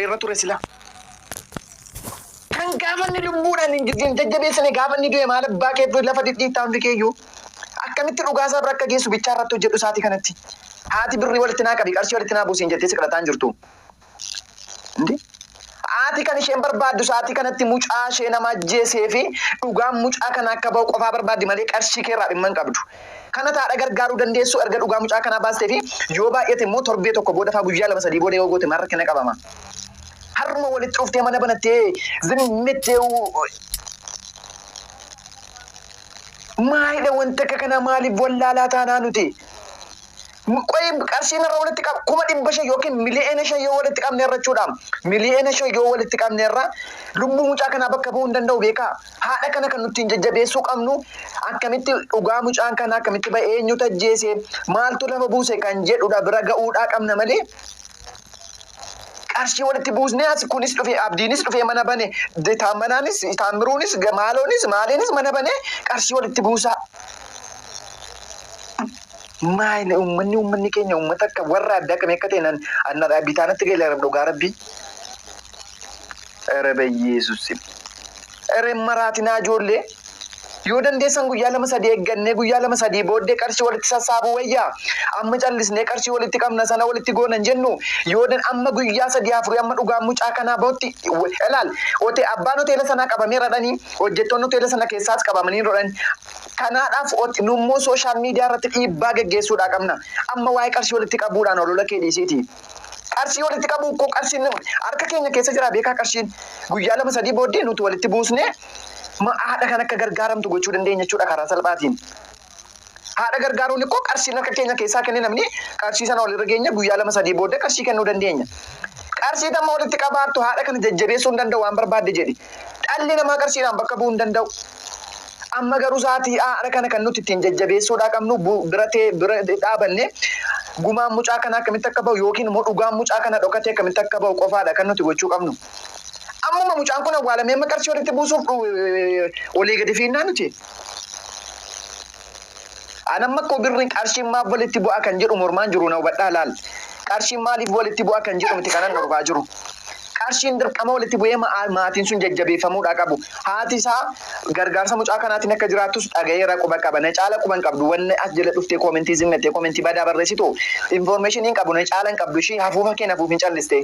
irra ture sila. Kan gaafanni lubbuudhaan hin jajjabeessine gaafanni du'e maal abbaa kee lafa dhidhiittaa hundi keeyyuu. Akkamitti dhugaasaa bira akka geessu bichaa irratti hojjedhu isaatii kanatti. Haati birrii walitti naa qabi qarshii walitti naa buusiin jettee si kadhataan jirtu. Haati kan isheen barbaaddu isaatii kanatti mucaa ishee nama ajjeesee fi dhugaan mucaa kana akka bahu qofaa barbaaddi malee qarshii keerraa dhimma hin qabdu. Kana taadha gargaaruu dandeessu erga dhugaa mucaa kanaa baastee fi yoo baay'ate immoo torbee tokko booda fa'aa guyyaa 2-3 booda yoo goote maal rakkina qabama. Harma walitti dhuftee mana banattee zimmittee maalidha wanta akka kana maaliif wallaalaa taanaa nuti? Qoy qarshiin irra walitti qaba 500,000 yookiin miliyoona 5 yoo walitti qabne irra jechuudha. Miliyoona 5 yoo walitti qabne irra lubbuu mucaa kanaa bakka bu'uu hin danda'u beekaa. Haadha kana kan nuti jajjabeessuu qabnu akkamitti dhugaa mucaan kana akkamitti ba'ee eenyutu ajjeese maaltu lafa buuse kan jedhudha bira ga'uudhaa qabna malee. Qarshii walitti buusnee as kunis dhufee abdiinis dhufee mana bane taammanaanis taammiruunis maaloonis maaliinis mana bane qarshii walitti buusaa. Maal uummanni keenya uummata akka warra addaa kamii akka ta'e anna bitaanatti galee dhugaa rabbi. Rabbi Yesuus. Maraatinaa ijoollee yoo dandeessan guyyaa 2-3 eeggannee guyyaa 2-3 booddee qarshii walitti sassaabuu wayyaa. Amma callisnee qarshii walitti qabna sana walitti goonan jennu yoo amma guyyaa 3-4 amma dhugaa mucaa kanaa bahutti ilaal abbaan hoteela sanaa qabamee radhanii hojjettoonni hoteela sana keessaas qabamanii rodhan. Kanaadhaaf nummoo sooshaal miidiyaa irratti dhiibbaa geggeessuudhaa qabna. Amma waa'ee qarshii walitti qabuudhaan olola kee dhiisiiti. Qarshii walitti qabu koo qarshiin harka keenya keessa jira beekaa qarshiin guyyaa 2-3 booddee nuti walitti buusnee haadha kan akka gargaaramtu gochuu dandeenya jechuudha karaa salphaatiin. Haadha gargaaruun koo qarshiin harka keenya keessaa kennee namni qarshii sana walirra geenya guyyaa 2-3 booddee qarshii kennuu dandeenya. Qarshii damma walitti qabaattu haadha kana jajjabeessuu hin danda'u waan barbaadde jedhi. Dhalli namaa qarshiidhaan bakka bu'uu hin danda'u. Amma garuu sa'aatii haadha kana kan nuti ittiin jajjabeessuudhaa qabnu bira dhaabanne gumaan mucaa kana akkamitti akka bahu yookiin immoo dhugaan mucaa kana dhokatee akkamitti akka bahu qofaadha kan nuti gochuu qabnu. Amma mucaan kun awwaalamee qarshii walitti buusuuf olii gadi fiinnaa nuti. Anamma akkoo birriin qarshiin maaf walitti bu'aa kan jedhu mormaan jiru na hubadhaa laal. Qarshiin maaliif walitti bu'aa kan jedhu miti kanan dhorkaa jiru. Qarshiin dirqama walitti bu'ee maatiin sun jajjabeeffamuudhaa qabu. Haati isaa gargaarsa mucaa kanaatiin akka jiraattus dhagayeera quba qaba. Na caala quban qabdu wanni as jala dhuftee koomentii zimmettee koomentii badaa barreessitu infoormeeshiniin qabu na caala hin qabdu ishee hafuufa kee nafuuf hin calliste.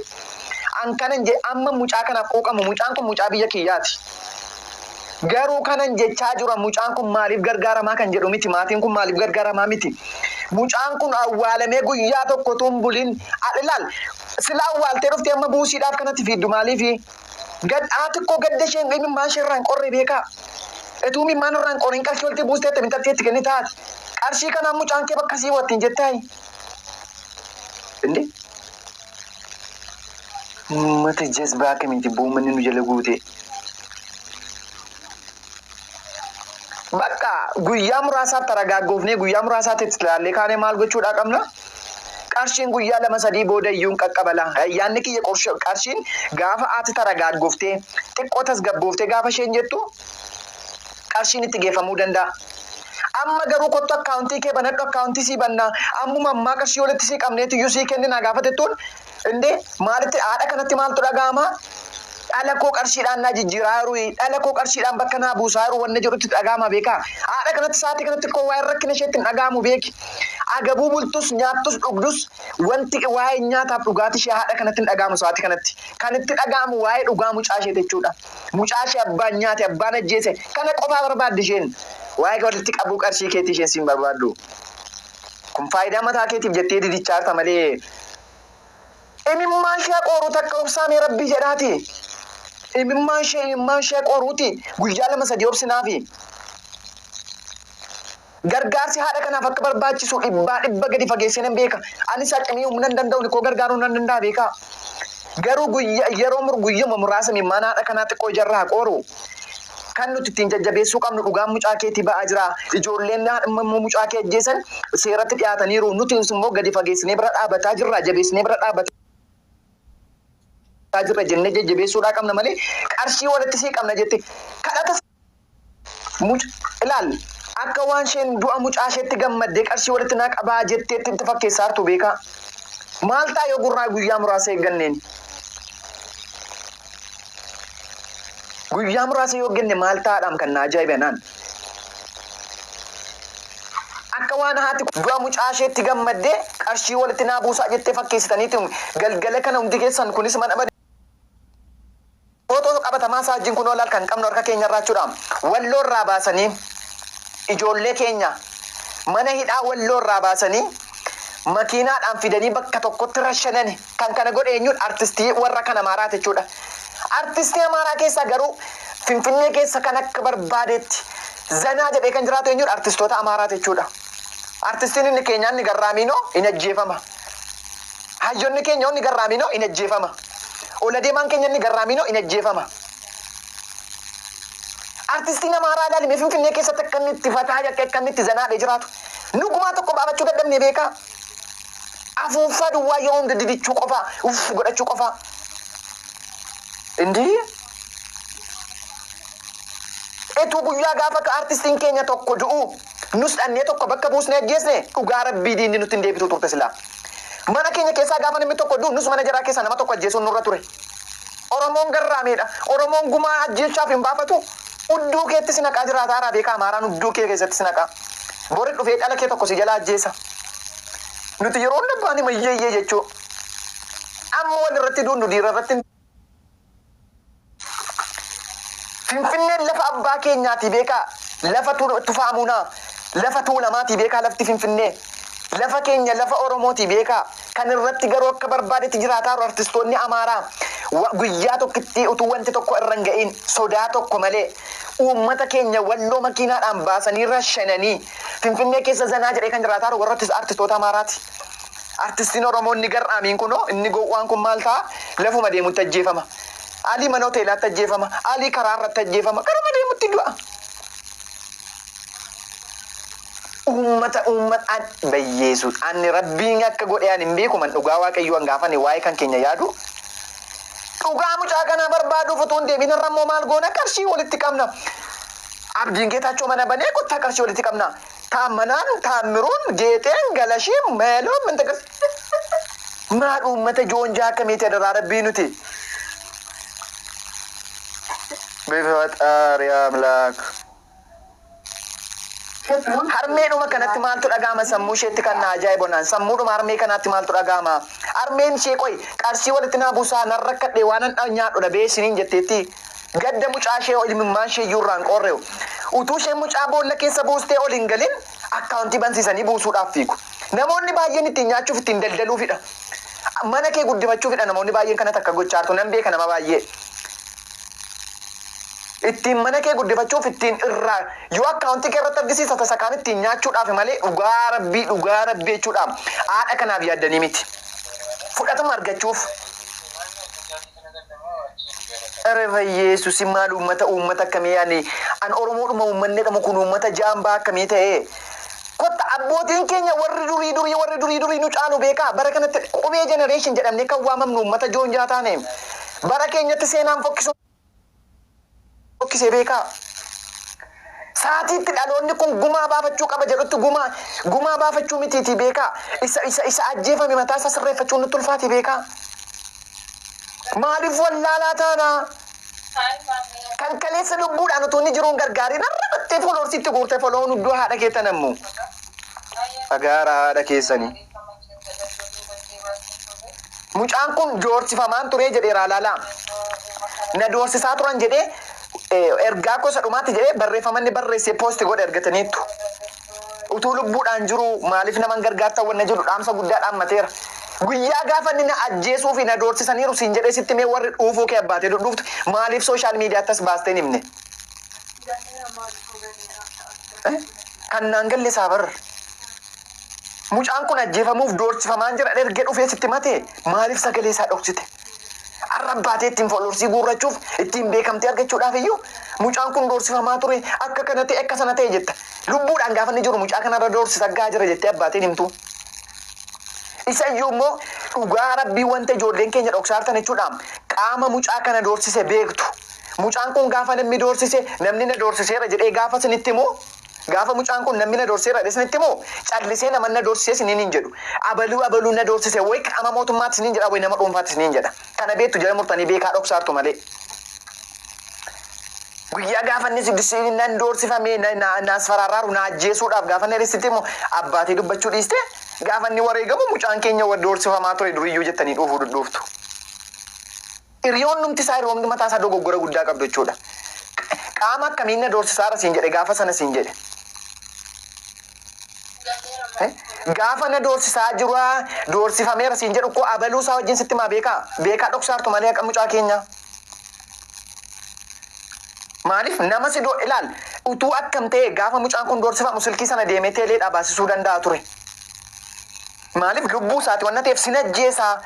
An kanan je amma mucaa kana quuqamu mucaan kun mucaa biyya kiyyaati. Garuu kanan jechaa jira mucaan kun maaliif gargaaramaa kan jedhu miti maatiin kun maaliif gargaaramaa miti. Mucaan kun awwaalamee guyyaa tokko tumbuliin ilaal sila awwaaltee dhuftee amma buusiidhaaf kanatti fiiddu maaliifi haati koo gadda isheen mimmaan isheerraa hin qorre beekaa. Etuu mimmaan irraa hin qorre qarshii walitti buustee taphintatti itti kenni taati. Qarshii kanaan mucaan kee bakka sii wattiin jettaayi. Indi mata jazbaa kamitti buumanni nu jala guute. Bakka guyyaa muraasaatti taragaaggoofnee guyyaa muraasaatti ilaallee kaanee maal gochuudhaa qabna? Qarshiin guyyaa 2-3 booda iyyuu hin qaqqabala. Yaanni kiyya qarshiin gaafa haati taragaaggooftee xiqqoo tasgabbooftee gaafa isheen jettu qarshiin itti geeffamuu danda'a. Amma garuu kottu akkaawuntii kee banadhu akkaawuntii sii bannaa ammuma ammaa qarshii walitti sii qabneetu iyyuu sii kennina gaafa jettuun indee maalitti haadha kanatti maaltu dhaga'ama? Dhala koo qarshiidhaan na jijjiiraaru dhala koo qarshiidhaan bakka naa buusaaru wanna jedhutti dhaga'ama beekaa. Haadha kanatti sa'aatii kanatti koo waa'ee rakkina isheetti hin dhaga'amu beeki. Agabuu bultus nyaattus dhugdus wanti waa'ee nyaataaf dhugaatii ishee haadha kanatti hin dhaga'amu sa'aatii kanatti. Kan itti dhaga'amu waa'ee dhugaa mucaa ishee jechuudha. Mucaa ishee abbaan nyaate abbaan ajjeese kana qofaa barbaaddi isheen. Waa'ee walitti qabuu qarshii keetii isheen siin barbaaddu. Kun faayidaa mataa keetiif jettee didichaarta malee. Imimmaan ishee qoruu takka obsaamee rabbii jedhaati. Imimmaan ishee qoruuti guyyaa 2-3 obsinaafi. Gargaarsi haadha kanaaf akka barbaachisu dhibba gadi fageessee nan beeka. Anis haqanii humna hin danda'u koo gargaaruu nan danda'a beeka. Garuu yeroo guyyuma muraasa mimmaan haadha kanaa xiqqoo ijarraa qoru. Kan nuti ittiin jajjabeessuu qabnu dhugaan mucaa keetii ba'aa jira. Ijoolleen mucaa kee ajjeesan seeratti dhiyaataniiru. Nuti immoo gadi fageessinee bira dhaabbataa jirra. Jabeessinee bira dhaabbataa jirra jennee jajjabeessuudhaa qabna malee qarshii walitti sii qabna jette. Kadhata ilaal akka waan isheen du'a mucaa isheetti gammaddee qarshii walitti naa qabaa jetteetti itti fakkeessaartu beekaa. Maal ta'a yoo gurraa guyyaa muraasa eegganneen? Guyyaa muraasa yoo genne maal ta'aadhaam kan na ajaa'ibanaan. Akka waan haati du'a mucaa isheetti gammaddee qarshii walitti naa buusaa jettee fakkeessitaniitu galgala kana hundi keessan kunis mana badee. Footoo qabatamaa saajjiin kun olaal kan qabnu harka keenya irraa jechuudha. Walloo irraa baasanii ijoollee keenya mana hidhaa walloo irraa baasanii makiinaadhaan fidanii bakka tokkotti rashanani. Kan kana godhe eenyuun artistii warra kan Amaaraati jechuudha. Artistii Amaaraa keessa garuu Finfinnee keessa kan akka barbaadetti zanaa jedhee kan jiraatu eenyuun artistoota Amaaraati jechuudha. Artistiin inni keenya inni Garraamiinoo hin ajjeefama. Hayyoonni keenya inni Garraamiinoo hin ajjeefama. Oladeemaan keenya inni Garraamiinoo hin ajjeefama. Artistiin Amaaraa ilaalimee Finfinnee keessatti akka inni itti fataa akka inni itti zanaadhee jiraatu. Nu gumaa tokko baafachuu dadhabnee beekaa. Afuuffaa duwwaa yoo hundi didichuu qofaa godhachuu qofaa. Indii etuu guyyaa gaafa ka artistiin keenya tokko du'u nus dhannee tokko bakka buusnee ajjeesne dhugaa rabbii diinni nutti hin deebitu turte silaa. Mana keenya keessaa gaafa namni tokko du'u nus mana jaraa keessaa nama tokko ajjeesuun nurra ture. Oromoon Garraameedha. Oromoon gumaa ajjeechaaf hin baafatu. Udduu keetti si naqaa jiraata haaraa beekaa Amaaraan udduu kee keessatti si naqaa. Boori dhufee dhala kee tokko si jala ajjeesa. Nuti yeroo hunda baanii mayyeeyyee jechuu. Amma wal irratti duundu dhiira irratti. Finfinneen lafa abbaa keenyaati beekaa. Lafa tufaamunaa. Lafa tuulamaati beekaa lafti Finfinnee. Lafa keenya lafa Oromooti beekaa. Kan irratti garuu akka barbaadetti jiraataa jiru artistoonni Amaaraa. Guyyaa tokkitti utuu wanti tokko irra hin ga'iin sodaa tokko malee uummata keenya walloo makiinaadhaan baasanii rashananii Finfinnee keessa zanaa jedhee kan jiraataa jiru warra artistoota Amaaraati. Artistiin Oromoo inni Garraamiin kunoo inni gowwaan kun maal ta'a? Lafuma deemutti ajjeefama. Alii mana hoteelaatti ajjeefama. Alii karaa irratti ajjeefama. Karuma deemutti du'a. Uummataan bayyeessu. Ani rabbiin akka godhe ani hin beeku man dhugaa Waaqayyoo hangaafane waa'ee kan keenya yaadu. Dhugaa mucaa kana barbaaduuf utuu hin deebiin irra immoo maal goona qarshii walitti qabna. Abdiin Geetaachoo mana banee kottaa qarshii walitti qabna. Taammanaan, Taammiruun, Geexeen, Galashiin, Meeloon, Mintagas. Maal uummata joonjaa akkamiiti adaraa rabbii nuti? Bifaxaari Amlaak. Harmeedhuma kanatti maaltu dhagahama sammuu isheetti kan na ajaa'ibonaan sammuudhuma harmee kanaatti maaltu dhagahama? Harmeen ishee qoy qarshii walitti naa buusaa nan rakkadhe waan an nyaadhu dhabee isiniin jetteetti gadda mucaa ishee ilmimmaan ishee iyyuu irraan qorreewu. Utuu isheen mucaa boolla keessa buustee ol hin galin akkaawuntii bansiisanii buusuudhaaf fiigu. Namoonni baay'een ittiin nyaachuuf ittiin daldaluufidha. Mana kee guddifachuufidha namoonni baay'een kanatti akka gochaartu nan beeka nama baay'ee. Ittiin mana kee guddifachuuf ittiin irraa yoo akkaawuntii kee irratti argisiisa tasa kaan ittiin nyaachuudhaaf malee dhugaa rabbii jechuudhaaf haadha kanaaf yaaddanii miti. Fudhatama argachuuf. Refa Yesuus maal uummata akkamii yaani an Oromoodhuma uummanni dhamu kun uummata jaambaa akkamii ta'e. Kotta abbootiin keenya warri durii nu caalu beekaa bara kanatti qubee jenereeshin jedhamne kan waamamnu uummata joonjaa taane bara keenyatti seenaan fokkisee beekaa. Saatiitti dhaloonni kun gumaa baafachuu qaba jedhutti gumaa baafachuu mitiiti beekaa. Isa ajjeefame mataa isaa sirreeffachuun nutti ulfaati beekaa. Maaliif wallaalaa taana? Kan kaleessa lubbuudhaan utuu inni jiruun gargaarii narra battee foloorsiitti guurtee foloon iddoo haadha keettan ammoo. Fagaara haadha keessanii. Mucaan kun doorsifamaan ture jedheera laalaa. Na doorsisaa turan jedhee ergaa gosa dhumaatti jedhee barreeffamanni barreessee poosti godhe ergataniittu. Utuu lubbuudhaan jiru maaliif naman gargaartan wanna jedhu dhaamsa guddaa dhaammateera. Guyyaa gaafa inni na ajjeesuu fi na doorsisaniiru siin jedhee sitti mee warri dhuufuu kee abbaatee dhuftu maaliif sooshaal miidiyaatti as baastee himne? Kan naan galle saabar. Mucaan kun ajjeefamuuf doorsifamaan jira erga dhufee sitti matee maaliif sagalee isaa dhoksite? Arrabbaatee ittiin foloorsii guurrachuuf ittiin beekamtee argachuudhaaf iyyuu mucaan kun doorsifamaa ture akka kana ta'e akka sana ta'e jetta. Lubbuudhaan gaafa inni jiru mucaa kanarra doorsisaggaa jira jettee abbaateen himtu. Isa iyyuu immoo dhugaa rabbii wanta ijoolleen keenya dhoksaartan jechuudhaan qaama mucaa kana doorsise beektu. Mucaan kun gaafa namni doorsise namni na doorsiseera jedhee gaafa sinitti immoo gaafa mucaan kun namni na doorsiseera jedhee sinitti immoo callisee nama na doorsisee siniin hin jedhu. Abaluu na doorsise wayi qaama mootummaatti siniin jedha wayi nama dhuunfaatti siniin jedha. Kana beektu jala murtanii beekaa dhoksaartu malee. Guyyaa gaafanni siddisiin nan doorsifamee naas fararaaru na ajjeesuudhaaf gaafanni risitti immoo abbaatii dubbachuu dhiiste gaafanni wareegamu mucaan keenya doorsifamaa ture duriyyuu jettanii dhuufuu dhudhuuftu. Hiriyoon numti isaa hiriyoomni mataa isaa dogoggora guddaa qabdu jechuudha. Qaama akkamiin doorsisaara siin jedhe gaafa sana siin jedhe. Gaafa na doorsisaa jiru doorsifameera siin jedhu koo abaluu isaa wajjin sitti maa beekaa dhoksaartu malee akka mucaa keenya. Maaliif nama si ilaal utuu akkam ta'e gaafa mucaan kun doorsifamu silkii sana deemee teeleedhaa baasisuu danda'a ture. Maaliif lubbuu isaati waan ta'eef sinajjeesaa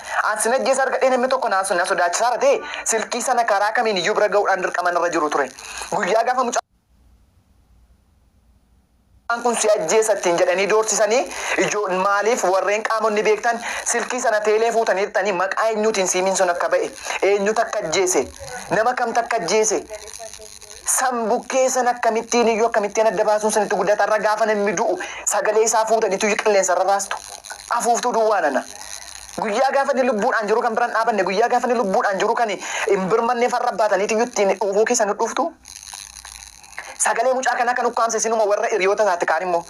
argadhee namni tokko na sodaachisaara ta'e silkii sana karaa kamiin iyyuu bira ga'uudhaan dirqama irra jiru ture. Guyyaa gaafa mucaan kun si ajjeesattiin jedhanii doorsisanii maaliif warreen qaamonni beektan silkii sana teelee fuutanii hirtanii maqaa eenyuutiin siimiin sun akka ba'e eenyutu akka ajjeese nama kamtu akka ajjeese sambukkee sana akkamittiin iyyuu akkamittiin adda baasuun sanitti guddatarra gaafa namni du'u sagalee isaa fuutaniitu qilleensa irra raastu afuuftuu duwwaa nana. Guyyaa gaafa ni lubbuudhaan jiru kan biraan dhaabanne guyyaa gaafa ni lubbuudhaan jiru kan hin birmanne farra baataniitu iyyuu ittiin dhuufuu keessan dhuftu. Sagalee mucaa kana kan ukkaamse sinuma warra hiriyoota isaatti kaan immoo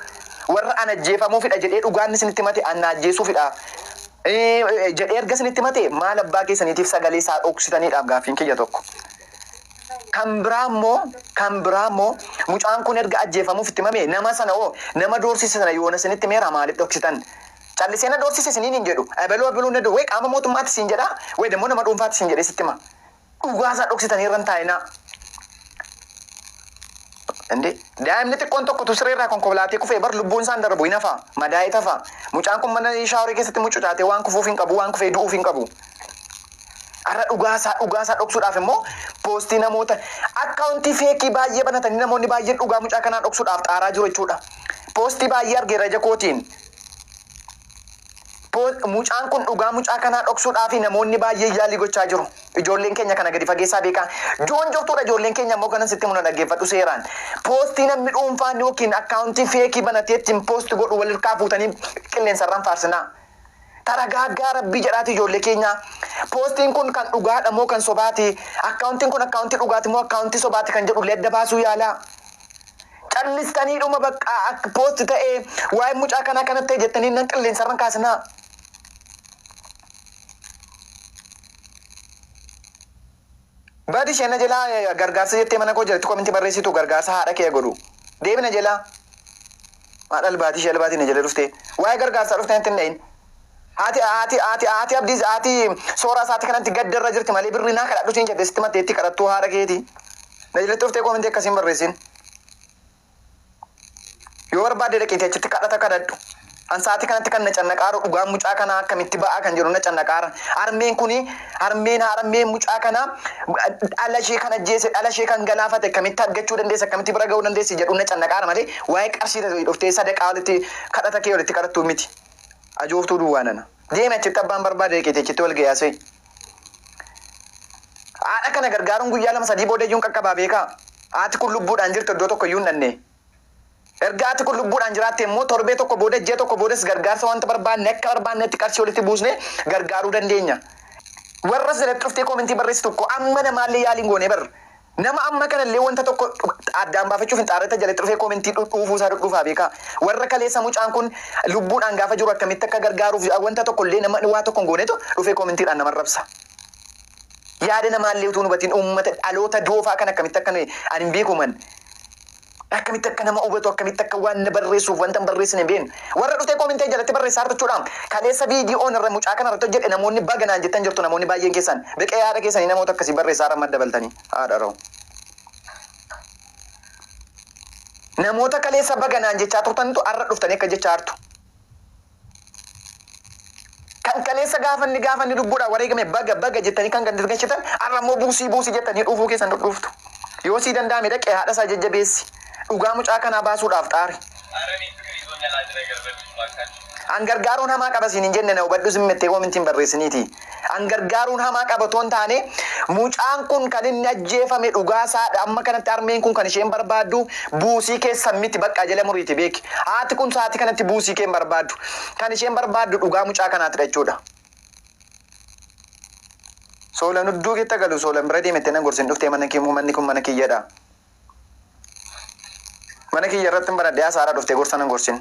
warra an ajjeefamuufidha jedhee dhugaan isinitti mate an ajjeesuufidha jedhee erga isinitti mate maal abbaa keessaniitiif sagalee isaa dhoksitaniidhaaf gaaffiin kiyya tokko. Kan biraa immoo mucaan kun erga ajjeefamuuf itti mame nama sana nama doorsise sana yoona isinitti meera maaliif dhoksitan? Callisee na doorsise isiniin hin jedhu abaluu na way qaama mootummaatti siin jedha way dammoo nama dhuunfaatti siin jedhee sitti hima. Dhugaasaa dhoksitanii irra hin taa'inaa. Daa'imni xiqqoon tokkotu sireerraa konkolaatee kufee bar lubbuun isaan darbu hin hafa madaa'ee tafa mucaan kun mana shaaworii keessatti mucucaatee waan kufuuf hin qabu waan kufee du'uuf hin qabu. Har'a dhugaasaa dhoksuudhaaf immoo poostii namoota akkaawuntii feekii baay'ee banatanii namoonni baay'een dhugaa mucaa kanaa dhoksuudhaaf xaaraa jiru jechuudha. Poostii baay'ee argeera jakootiin. Mucaan kun dhugaa mucaa kanaa dhoksuudhaaf namoonni baay'ee yaalii gochaa jiru. Ijoolleen keenya kana gadi fageessaa beekaa. Joon jirtuudha ijoolleen keenya immoo kanan sitti muna dhaggeeffadhu seeraan. Poostii namni dhuunfaan yookiin akkaawuntii feekii banatee ittiin poostii godhu walirraa fuutanii qilleensarraan faarsinaa. Taragaaggaa rabbii jedhaati ijoollee keenya. Poostiin kun kan dhugaadha moo kan sobaati? Akkaawuntiin kun akkaawuntii dhugaati moo akkaawuntii sobaati kan jedhu ledda baasuu yaalaa. Callistanii dhuma bakka poosti ta'ee waa'ee mucaa kanaa kanatti ta'e jettanii nan qilleensarraan kaasinaa. Baadi isheen na jalaa gargaarsa jettee mana koo jalatti kominti barreessitu gargaarsa haadha kee godhu. Deebi na jalaa. Haadha albaatii ishee albaatii na jala dhuftee. Waa'ee gargaarsaa dhuftee hin ta'in. Haati abdiis haati sooraa isaati kanatti gaddarra jirti malee birrii naa kadhadhu siin jedhe sitti mateetti kadhattuu haadha keeti. Na jalatti dhuftee kominti akkasiin barreessin. Yoo barbaadde dhaqiitii achitti kadhata kadhadhu. Ansaati kanatti kan na cannaqaaru dhugaan mucaa kanaa akkamitti ba'aa kan jiru na cannaqaara. Harmeen mucaa kanaa dhala ishee kan ajjeese dhala ishee kan galaafate akkamitti argachuu dandeessa akkamitti bira ga'uu dandeessi jedhu na cannaqaara malee waa'ee qarshii dhuftee sadaqaa walitti kadhata kee walitti kadhattuu miti. Ajooftuu duwwaa nana. Deeme achitti abbaan barbaade dhaqiitii achitti wal gayaasee. Haadha kana gargaaruun guyyaa 2-3 booda iyyuu qaqqabaa beekaa. Haati kun lubbuudhaan jirtu iddoo tokko iyyuu hin dhanne. Ergaati kun lubbuudhaan jiraatte immoo torbee tokko booda ji'a tokko boodas gargaarsa wanta barbaanne akka barbaannetti qarshii walitti buusnee gargaaruu dandeenya. Warra jalatti dhuftee komintii barreessi tokko amma namaallee yaaliin goonee barra. Nama amma kanallee wanta tokko addaan baafachuuf hin xaarrata jalatti dhufee komintii dhuufuu isaa dhuufaa beekaa. Warra kaleessa mucaan kun lubbuudhaan gaafa jiru akkamitti akka gargaaruuf wanta tokkollee nama waa tokko hin goonetu dhufee komintiidhaan nama rabsa. Yaada namaallee utuu hubatiin uummata dhaloota doofaa kan akkamitti akka ani hin beekuman. Akkamitti akka nama hubatu akkamitti akka waan na barreessuuf wanta hin barreessine hin beeknu. Warra dhuftee koomintee jalatti barreessaa hartachuudhaan kaleessa viidiyoon irra mucaa kana irratti hojjedhe namoonni baganaan jettan jirtu namoonni baay'een keessan biqee haadha keessanii namoota akkasii barreessaa irra maddabaltanii haadha rahu. Namoota kaleessa baganaan jechaa turtantu har'a dhuftanii akka jechaa hartu. Kan kaleessa gaafanni lubbuudhaan wareegame baga jettanii kan gaddargalchitan har'a immoo buusii jettanii dhuufuu keessan dhuftu. Yoo sii danda'ame dhaqee haadha isaa jajjabeessi. Dhugaa mucaa kanaa baasuudhaaf xaari. Angargaaruun hamaa qaba siin hin jenne na hubadhu simmettee komintiin barreessiniiti. Angargaaruun hamaa qaba toon taane mucaan kun kan inni ajjeefame dhugaasaadha. Amma kanatti harmeen kun kan isheen barbaaddu buusii keessan miti bakka jala muriiti beeki. Haati kun sa'aatii kanatti buusii kee hin barbaaddu. Kan isheen barbaaddu dhugaa mucaa kanaati jechuudha. Soolan hudduu keetta galu soolan bira deemette na gorsin dhuftee manni kun mana kiyyadha. Mana kiyya irratti baradhee haasaraa dhuftee gorsa nan gorsin.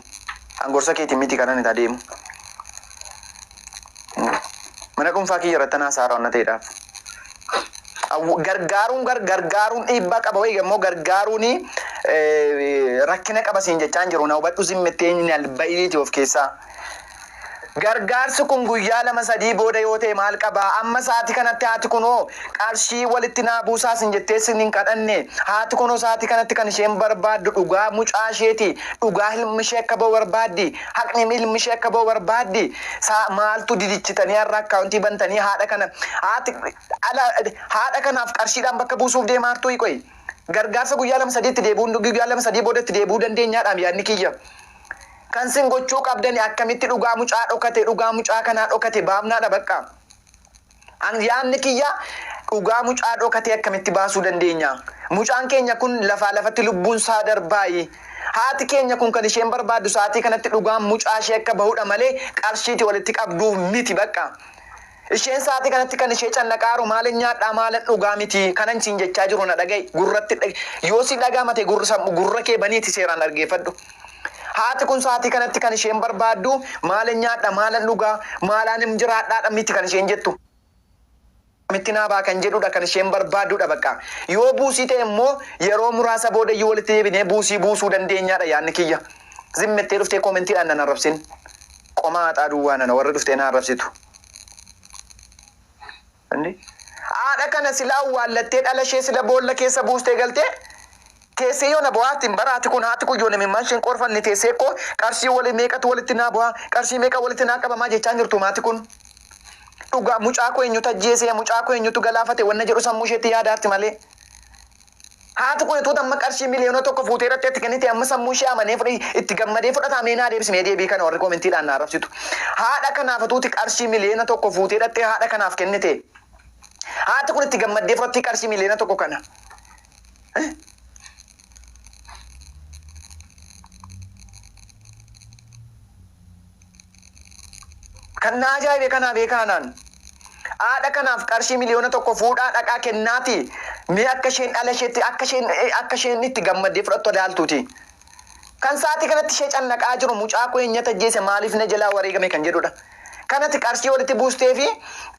An gorsa keetiin miti kanan itti adeemu. Mana dhuunfaa kiyya irratti haasaraa onna ta'edhaaf. Gargaaruun dhiibbaa qaba wayii immoo gargaaruun rakkina qaba siin jechaan jiru. Na hubadhu zimmettee inni alba'iliiti of keessaa. Gargaarsi kun guyyaa 2-3 booda yoo ta'e maal qaba? Amma sa'aatii kanatti haati kunoo qarshii walitti naa buusaa sin jettee sin hin kadhanne. Haati kunoo sa'aatii kanatti kan isheen barbaaddu dhugaa mucaa isheeti. Dhugaa ilmi ishee akka ba'u barbaaddi. Haqni ilmi ishee akka ba'u barbaaddi. Maaltu didichitanii har'a akkaawuntii bantanii haadha kanaaf qarshiidhaan bakka buusuuf deemaa hartuu hiikoyi. Gargaarsa guyyaa 2-3 boodatti deebuu dandeenyaadhaan yaadni kiyya. Kan sin gochuu qabdani akkamitti dhugaa mucaa dhokate dhugaa mucaa kanaa dhokate baafnaadha bakka. Yaadni kiyya dhugaa mucaa dhokate akkamitti baasuu dandeenya? Mucaan keenya kun lafatti lubbuun isaa darbaayi. Haati keenya kun kan isheen barbaaddu sa'aatii kanatti dhugaan mucaa ishee akka bahudha malee qarshiiti walitti qabduuf miti bakka. Isheen sa'aatii kanatti kan ishee cannaqaaru maalin nyaadhaa maalin dhugaa miti kanan siin jechaa jiru na dhaga'i gurratti yoo si dhagaamate gurra kee baniiti seeraan argeeffadhu. Haati kun sa'aatii kanatti kan isheen barbaaddu maalin nyaadhaa maalin dhugaa maalaan jiraadhaadha miti kan isheen jettu. Mitti naabaa kan jedhudha kan isheen barbaaddudha bakka. Yoo buusii ta'e immoo yeroo muraasa booda yoo walitti deebinee buusuu dandeenyaadha yaadni kiyya. Zimmettee dhuftee koomentiidhaan nan arrabsin. Qomaa haxaa duwwaa nana warra dhuftee na arrabsitu. Haadha kana sila awwaallattee dhala ishee sila boolla keessa buustee galtee teessee yoo na bu'aatti baraati kun haati kun yoo namimmaan isheen qorfanne teessee koo qarshii meeqatu walitti naa bu'aa qarshii meeqa walitti naa qabamaa jechaan jirtu maati kun. Dhugaa mucaa koo eenyutu ajjeesee mucaa koo eenyutu galaafate wanna jedhu sammuu isheetti yaadaatti malee. Haati kun tuuta amma qarshii miliyoona 1 fuutee irratti itti kennite amma sammuu ishee amanee itti gammadee fudhata ameenaa deebismee deebii kana warri koomentiidhaan na arrabsitu. Haadha kanaaf tuuti qarshii miliyoona 1 fuutee irratti haadha kanaaf kennite. Haati kun itti gammadee fudhattee qarshii miliyoona 1 kana. Kan na ajaa'ibe kana beekanaan haadha kanaaf qarshii miliyoona 1 fuudhaa dhaqaa kennaati. Mee akka isheen dhala isheetti akka isheen itti gammaddee fudhattu ilaaltuuti. Kan sa'aatii kanatti ishee cannaqaa jiru mucaa koo eenyutu ajjeese maaliif na jalaa wareegame kan jedhudha. Kanatti qarshii walitti buustee fi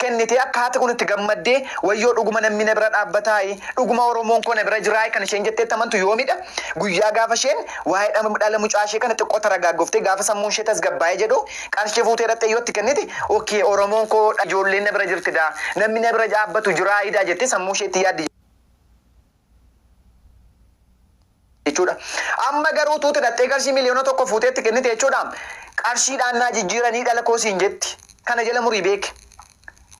kennitee akka haati kun itti gammaddee wayyoo dhuguma namni na bira dhaabbataayi dhuguma Oromoon koo na bira jiraayi kan isheen jetteetti amantu yoomidha. Guyyaa gaafa isheen waa'ee dhala mucaa ishee kana xiqqoo taragaaggoftee gaafa sammuun ishee tasgabbaa'ee jedhu qarshii fuutee irratti yoo itti kennite ookee Oromoon koo ijoolleen na bira jirtidha namni na bira dhaabbatu jiraayidha jettee sammuu isheetti yaaddi. Amma garuu tuuti dhattee qarshii miliyoona 1 fuuteetti kennite jechuudha. Qarshiidhaan naa jijjiiranii dhala koo siin jetti. Kana jala murii beek.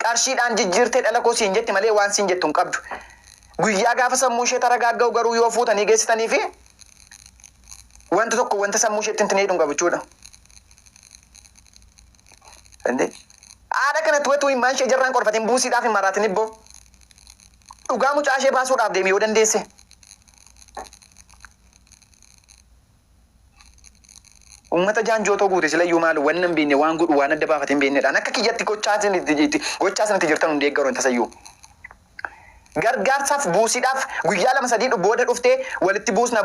Qarshiidhaan jijjiirtee dhala koo siin jetti malee waan siin jettu hin qabdu. Guyyaa gaafa sammuu ishee taragaaggaa'u garuu yoo fuutanii geessitanii fi wanta sammuu isheetti hin hidhuun qabu jechuudha. Haadha kanatti wetu himmaan ishee jarraan qorfatiin buusiidhaaf hin maraatin ibboo. Dhugaa mucaa ishee baasuudhaaf deemi yoo dandeesse. Uummata jaanjootoo guute sila iyyuu maalu waan hin beekne waan godhu waan adda baafate hin beeknedhaan akka kiyyatti gochaa sanatti jirtan hundi eeggaroon tasayyuu. Gargaarsaaf buusiidhaaf guyyaa 2-3 booda dhuftee walitti buusna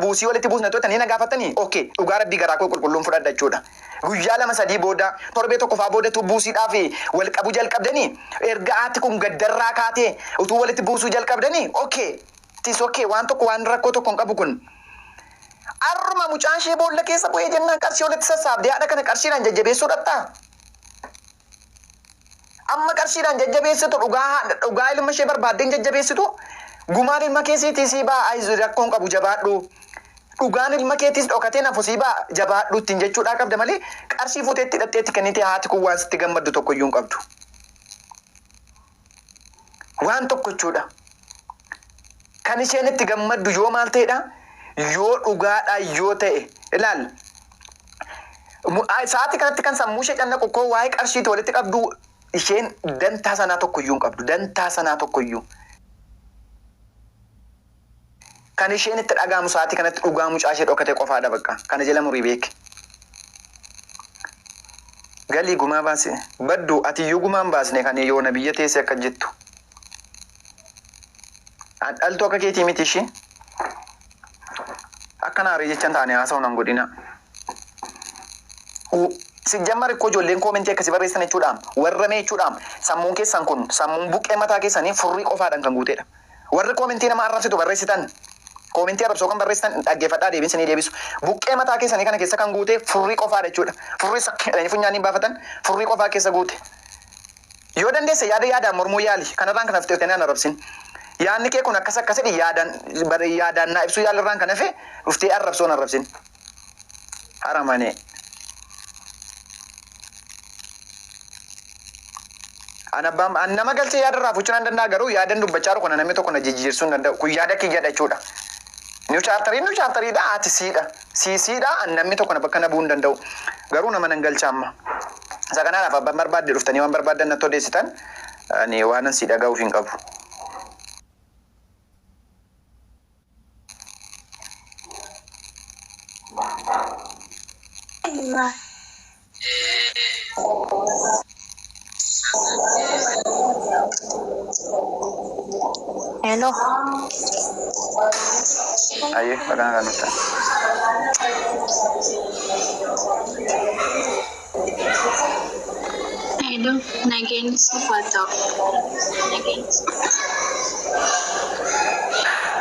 to'atanii na gaafatanii ookee dhugaa rabbii garaa koo qulqulluun fudhadha jechuudha. Guyyaa 2-3 booda torbee 1 fa'aa boodatu buusiidhaaf wal qabu jalqabdanii erga haati kun gaddarraa kaatee utuu walitti buusuu jalqabdanii ookee waan tokko waan rakkoo tokko hin qabu kun. Arruma mucaan ishee boolla keessa bu'ee jennaan qarshii walitti sassaabdee haadha kana qarshiidhaan jajjabeessuu dhatta. Amma qarshiidhaan jajjabeessitu dhugaa ilma ishee barbaaddeen jajjabeessitu gumaan ilma keessiitii sii ba'a rakkoon qabu jabaadhu. Dhugaan ilma keettis dhokatee nafu sii ba'a jabaadhu ittiin jechuudhaa qabda malee qarshii fuuteetti hidhatteetti kennitee haati kun waan sitti gammaddu tokko iyyuu hin qabdu. Waan tokko jechuudha. Kan isheen itti gammaddu yoo maal ta'edha? Yoo dhugaadha yoo ta'e ilaal. Sa'aatii kanatti kan sammuu ishee cannaqu koo waa'ee qarshiitti walitti qabdu isheen dantaa sanaa tokko iyyuu hin qabdu. Dantaa sanaa tokko iyyuu. Kan isheen itti dhagaamu sa'aatii kanatti dhugaa mucaa ishee dhokate qofaadha bakka. Kana jala murii beek. Galii gumaa baase. Baddu ati iyyuu gumaan baasne kan yoo na biyya teesse akka jettu. Dhaltuu akka keetii miti ishee. akkana reejechan taane haasawunan godina. Sijjammar ko ijoolleen koomentii akkasii barreessan jechuudha. Warra mee jechuudha. Sammuun keessan kun sammuun buqqee mataa keessanii furrii qofaadhaan kan guuteedha. Warri koomentii nama arrabsitu barreessitan koomentii arrabsoo kan barreessitan dhaggeeffadhaa deebisanii deebisu. Buqqee mataa keessanii kana keessa kan guute furrii qofaadha jechuudha. Furrii sakkeedhaan funyaaniin baafatan furrii qofaa keessa guute. Yoo dandeesse yaadaan mormuu yaali. Kanarraan kan haftee ta'anii arrabsin. Yaadni kee kun akkasidhi yaadaan naa ibsuu yaalirraan kan hafe dhuftee arrabsoon arrabsin. Haramane. Nama galchee yaadarraa fuuchuun an danda'a garuu yaadan dubbachaa kun namni tokko na jijjiirsuu hin danda'u. Kun yaada kiyyaadha jechuudha. Nu chaartariidha ati siidha. Siisiidha namni tokko na bakka na bu'uu hin danda'u. Garuu nama nan galcha amma. Isa kanaadhaaf abbaan barbaadde dhuftanii waan barbaaddan natti odeessitan ani waanan si dhaga'uuf hin qabu. Hello. Ayo, bagaimana kan? Hello, nagain sepatu.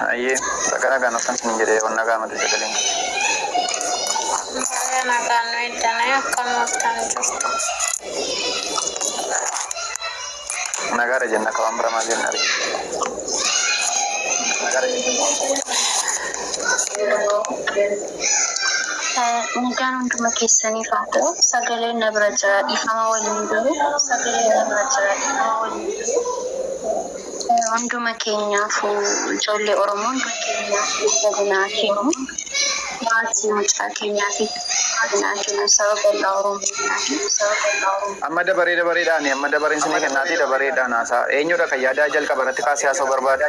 Ayo, bagaimana kan sendiri warna kamu di sekeliling? Saya makan dan kamu makan justo. Negara jenna kawan Ramadan hari. Nagaan hunduma keessanii faatu sagaleen na bira jira dhiifama waliin jiru hunduma keenyaafuu ijoollee Oromoo hunduma keenyaafuu jabinaa kennu maatii mucaa keenyaaf jabinaa kennu sababa Oromoo. Amma dabareedhaan amma dabareen sinii kennaati dabareedhaan haasaa eenyudha kan yaadaa jalqaba irratti kaasee haasa'u barbaada.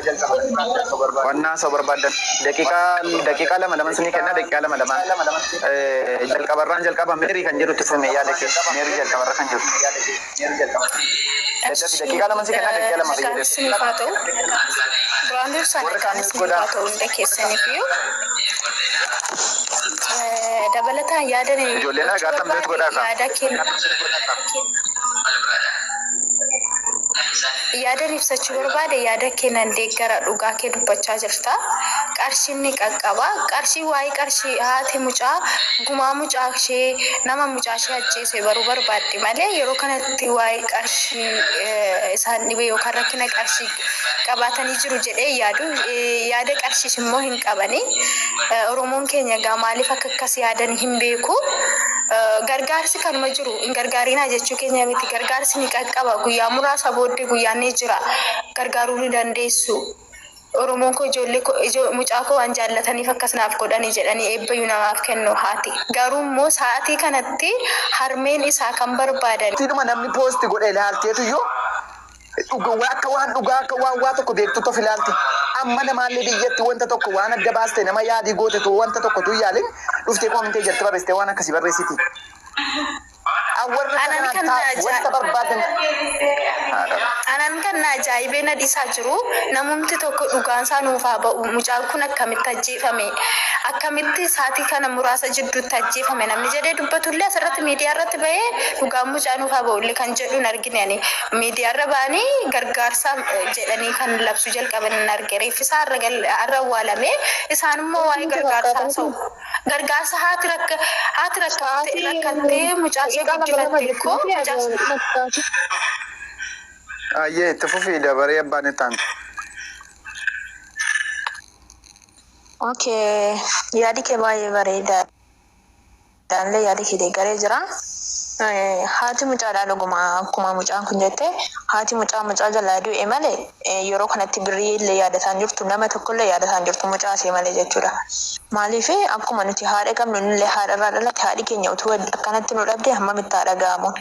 Wanna haasa'u barbaadan daqiiqaa lama sinii kenna daqiiqaa lama jalqabarraan meerii kan jedhutti fume yaada kee meerii jalqabarra kan jedhu. Daqiiqaa lama sinii kenna daqiiqaa lama fayyadamu. Duraan dursaan kan sifaatu hunda keessaniif dabalataan yaada ijoolleen agaatam nuti godhaa yaadan ibsachuu barbaade yaada kennan deeggara dhugaa kee dubbachaa jirta. Qarshiin ni qaqqaba. Qarshii waa'ee qarshii haati mucaa gumaa mucaa ishee nama mucaa ishee ajjeese baruu barbaadde malee yeroo kanatti waa'ee qarshii isaan dhibee yookaan rakkina qarshii qabaatanii jiru jedhee yaada qarshiis immoo hin qabani. Oromoon keenya gaa maaliif akkas yaadan hin beeku. Gargaarsi kanuma jiru hin gargaarinaa jechuu keenya miti. Gargaarsi ni qaqqaba. Guyyaa muraasa booddee guyyaan ni jira. Gargaaruu ni dandeessu. Oromoon ko ijoollee mucaa koo waan jaallataniif akkas naaf godhanii jedhanii eebbayyuu namaaf kennu haati. Garuu immoo sa'aatii kanatti harmeen isaa kan barbaadan. Siduma namni poosti godhe ilaalteetu iyyuu akka waan dhugaa akka waan tokko beektu of ilaalti. Amma namaallee biyyatti wanta tokko waan adda baaste nama yaadii gootetu wanta tokko tu yaalin dhuftee koomintee jirti barreessitee waan akkasii barreessiti. Anan kan na ajaa'ibee na dhiisaa jiru namumti tokko dhugaan isaa nuuf haa ba'u. Mucaan kun akkamitti ajjeefame akkamitti sa'aatii kana muraasa jidduutti ajjeefame namni jedhee dubbatullee asirratti miidiyaa irratti bahee dhugaan mucaa nuuf haa ba'ullee kan jedhuun argine miidiyaa irra ba'anii gargaarsa jedhanii kan labsu jalqaban hin arge reeffisaa irra awwaalame isaan immoo waa'ee gargaarsaa ta'u gargaarsa haati rakkattee mucaa ishee guddifatte koo ayyee itti fufii dabaree abbaan ittaan. Okay, yaadi kee baay'ee bareeda. Daanlee yaadi kee deeggaree jira. Haati mucaadhaa dhuguma akkuma mucaan kun jette haati mucaa jalaa du'e malee yeroo kanatti birrii illee yaadataan jirtu nama tokkollee yaadataan jirtu mucaa isee malee jechuudha. Maaliif akkuma nuti haadha qabnu illee haadharraa dhalate haadhi keenya utuu akkanatti nu dhabde hammamitti haa dhaga'amu.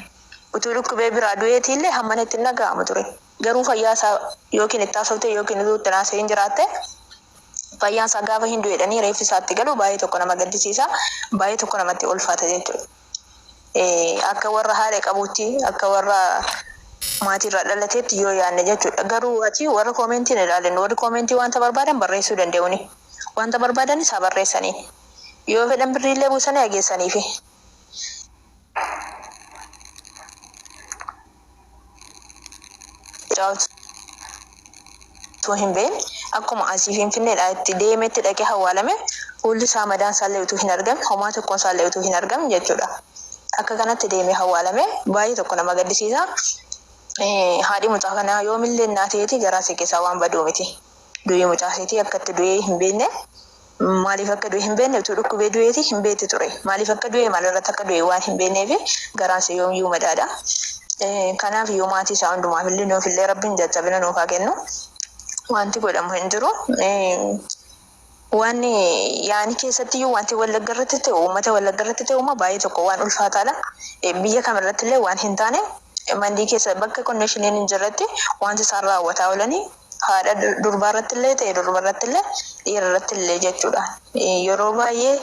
Utuu dhukkubee biraa du'eetii illee hammanitti hin dhaga'amu ture. Garuu fayyaa isaa yookiin itti haasofte yookiin utuu itti naasee hin jiraatte fayyaan isaa gaafa hin du'edhanii reeffi isaatti galu baay'ee tokko nama gaddisiisa baay'ee tokko namatti ulfaata jechuudha. Akka warra haadha qabuutti akka warra maatiirraa dhalateetti yoo yaadne jechuudha. Garuu ati warra koomentiin ilaalan warri koomentii wanta barbaadan barreessuu danda'uuni. Wanta barbaadan isaa barreessanii. Yoo fedhan birriillee buusanii hageessaniifi. Too hin beekne akkuma asii Finfinneedhaa itti deemetti dhaqee hawwaalame fuulli isaa madaan isaallee utuu hin argamne homaa tokkoon isaallee utuu hin argamne jechuudha. Akka kanatti deemee hawwaalame baay'ee tokko nama gaddisiisa. Haadhi mucaa kanaa yoomillee naateeti garaa ishee keessaa waan baduu miti. Du'ii mucaa isheetii akkatti du'ee hin beekne maaliif akka du'e hin beekne utuu dhukkubee du'eeti hin beekti ture. Maaliif akka du'e maalirratti akka du'e waan hin beekneefi garaan ishee yoomiyyuu madaadha. Kanaaf yoo maatii isaa hundumaaf illee nuufillee rabbiin jajjabina nuuf haa kennu. Wanti godhamu hin jiru. Waan yaani keessattiyyuu wanti Wallagga irratti ta'e uummata Wallagga irratti ta'e uuma baay'ee tokko waan ulfaataadha. Biyya kamirratti illee waan hin taane mandii keessa bakka konneeshiniin hin jirretti wanti isaan raawwataa oolanii haadha durbaa irratti illee ta'e durba irratti illee dhiira irratti illee jechuudha. Yeroo baay'ee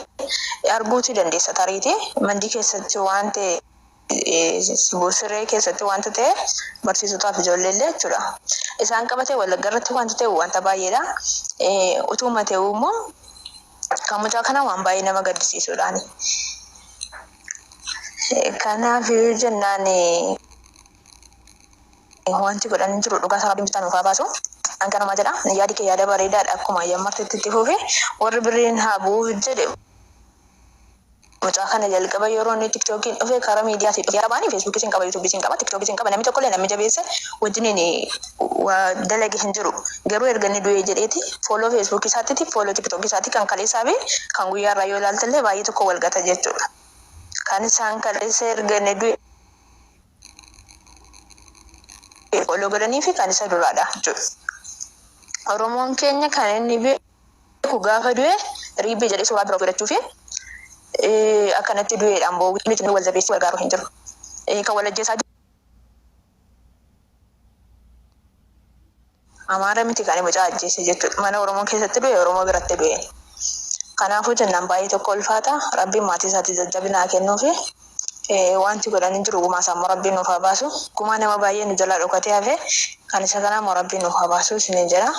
arguutii dandeessa tariitii mandii keessatti waan ta'e siree keessatti wanta ta'e barsiisotaaf ijoollee illee jechuudha. Isaan qabatee Wallagga irratti wanta ta'e wanta baay'eedha. Utuma ta'uu immoo kan mucaa kana waan baay'ee nama gaddisiisuudhaani. Kanaaf jennaan wanti godhan hin jiru dhugaa isaa bitaan nuuf haa baasu. Akka nama jedha yaadi kee yaada bareedaadha akkuma yammartetti itti fufe warri birriin haa bu'uuf jedhe. Mucaa kana jalqaba yeroo inni TikTokiin dhufe karaa miidiyaatiin dhufe yaabanii Feesbuukii siin qaba Yuutuubii siin qaba TikTokii siin qaba namni tokkollee namni jabeesse wajjiniin dalage hin jiru. Garuu erga inni du'ee jedheeti fooloo Feesbuukii isaatti fooloo TikTokii isaatti kan kaleessaa fi kan guyyaarraa yoo ilaaltallee baay'ee tokko wal gata jechuudha. Kan isaan kaleessa erga inni du'e fooloo godhanii fi kan isa duraadha jechuudha. Oromoon keenya kan inni beeku gaafa du'e riibbii jedhee suuraa biroo godhachuu fi akkanatti du'eedhaan boo'u miti wal jabeessuu gargaaru hin jiru. Kan wal ajjeesaa Amaara miti kan mucaa ajjeese jechuudha. Mana Oromoo keessatti du'e Oromoo biratti du'e. Kanaafuu jennaan baay'ee tokko ulfaata. Rabbiin maatii isaatti jajjabinaa kennuufi wanti godhan hin jiru gumaa isaa Rabbiin nuuf haa baasu. Gumaa nama baay'ee nu jalaa dhokatee hafe kan isa kanaa Rabbiin nuuf haa baasu isiniin jedha.